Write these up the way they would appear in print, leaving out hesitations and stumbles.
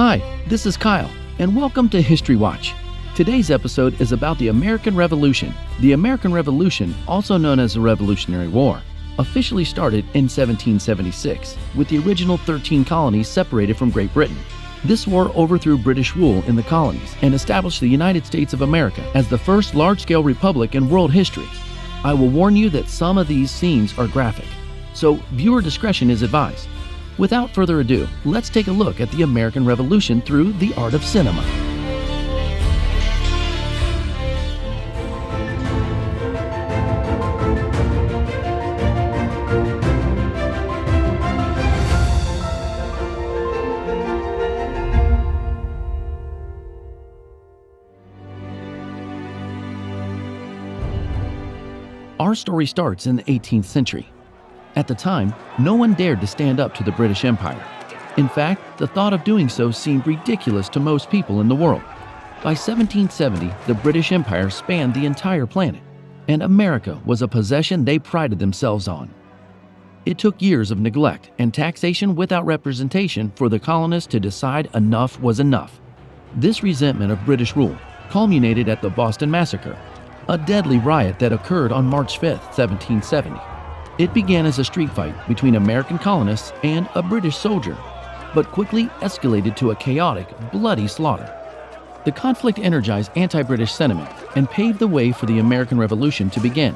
Hi, this is Kyle, and welcome to History Watch. Today's episode is about the American Revolution. The American Revolution, also known as the Revolutionary War, officially started in 1776, with the original 13 colonies separated from Great Britain. This war overthrew British rule in the colonies and established the United States of America as the first large-scale republic in world history. I will warn you that some of these scenes are graphic, so viewer discretion is advised. Without further ado, let's take a look at the American Revolution through the art of cinema. Our story starts in the 18th century. At the time, no one dared to stand up to the British Empire. In fact, the thought of doing so seemed ridiculous to most people in the world. By 1770, the British Empire spanned the entire planet, and America was a possession they prided themselves on. It took years of neglect and taxation without representation for the colonists to decide enough was enough. This resentment of British rule culminated at the Boston Massacre, a deadly riot that occurred on March 5, 1770. It began as a street fight between American colonists and a British soldier, but quickly escalated to a chaotic, bloody slaughter. The conflict energized anti-British sentiment and paved the way for the American Revolution to begin.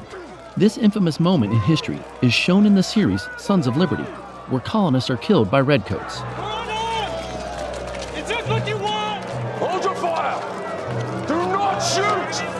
This infamous moment in history is shown in the series Sons of Liberty, where colonists are killed by redcoats. Is this what you want? Hold your fire! Do not shoot!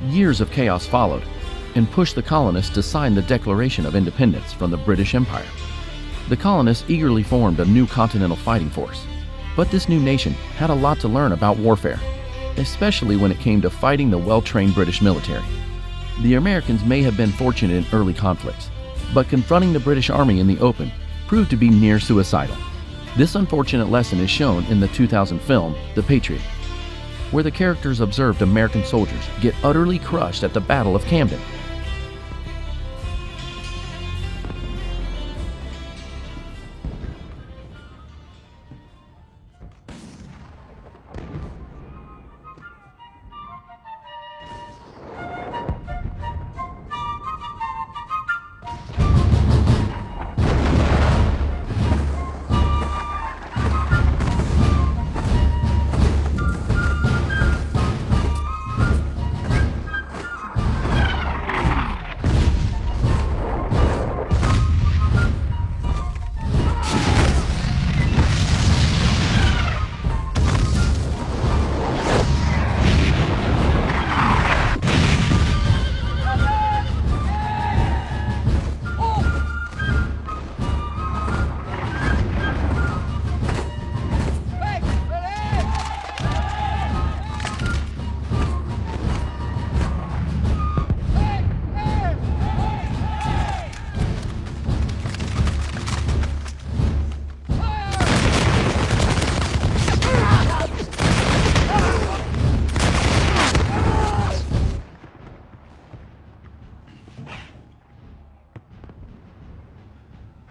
Years of chaos followed and pushed the colonists to sign the Declaration of Independence from the British Empire. The colonists eagerly formed a new continental fighting force, but this new nation had a lot to learn about warfare, especially when it came to fighting the well-trained British military. The Americans may have been fortunate in early conflicts, but confronting the British Army in the open proved to be near suicidal. This unfortunate lesson is shown in the 2000 film, The Patriot, where the characters observed American soldiers get utterly crushed at the Battle of Camden.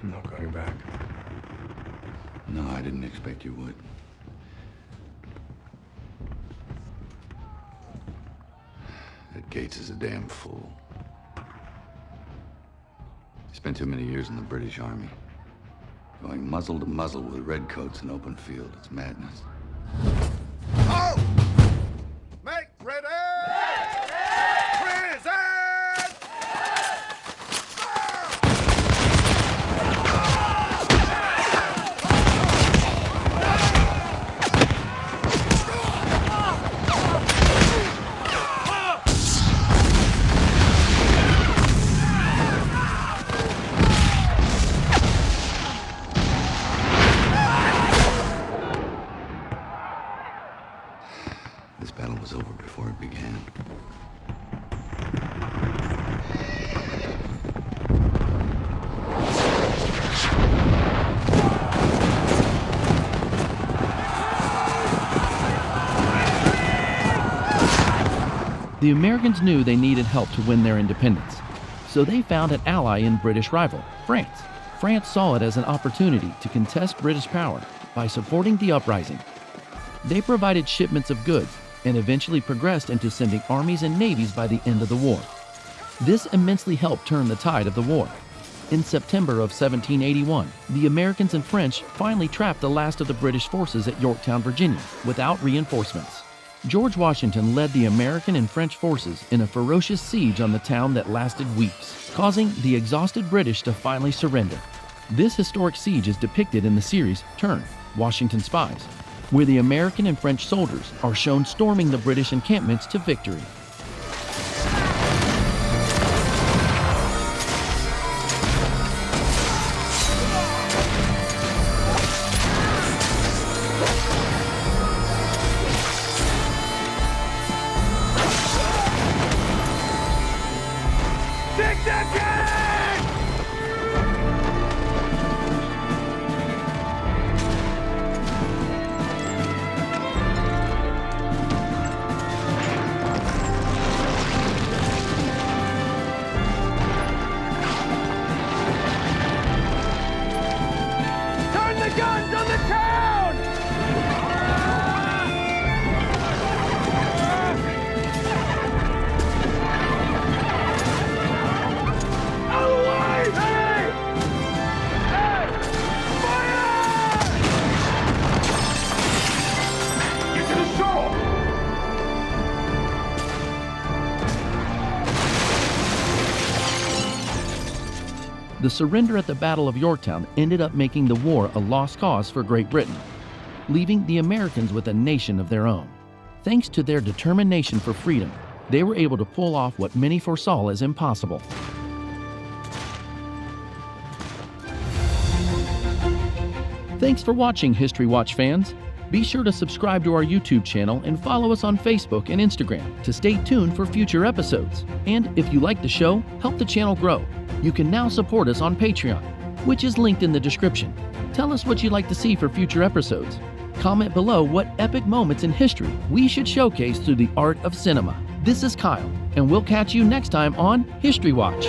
I'm not going back. No, I didn't expect you would. That Gates is a damn fool. He spent too many years in the British Army. Going muzzle to muzzle with redcoats in open field. It's madness. Oh! Make ready! Present! This battle was over before it began. The Americans knew they needed help to win their independence, so they found an ally in British rival, France. France saw it as an opportunity to contest British power by supporting the uprising. They provided shipments of goods and eventually progressed into sending armies and navies by the end of the war. This immensely helped turn the tide of the war. In September of 1781, the Americans and French finally trapped the last of the British forces at Yorktown, Virginia, without reinforcements. George Washington led the American and French forces in a ferocious siege on the town that lasted weeks, causing the exhausted British to finally surrender. This historic siege is depicted in the series Turn, Washington Spies, where the American and French soldiers are shown storming the British encampments to victory. Take that cannon! Turn the guns on the town! Out of the way! Hey! Hey! Fire! Get to the shore! The surrender at the Battle of Yorktown ended up making the war a lost cause for Great Britain, leaving the Americans with a nation of their own. Thanks to their determination for freedom, they were able to pull off what many foresaw as impossible. Thanks for watching, History Watch fans. Be sure to subscribe to our YouTube channel and follow us on Facebook and Instagram to stay tuned for future episodes. And if you like the show, help the channel grow. You can now support us on Patreon, which is linked in the description. Tell us what you'd like to see for future episodes. Comment below what epic moments in history we should showcase through the art of cinema. This is Kyle, and we'll catch you next time on History Watch.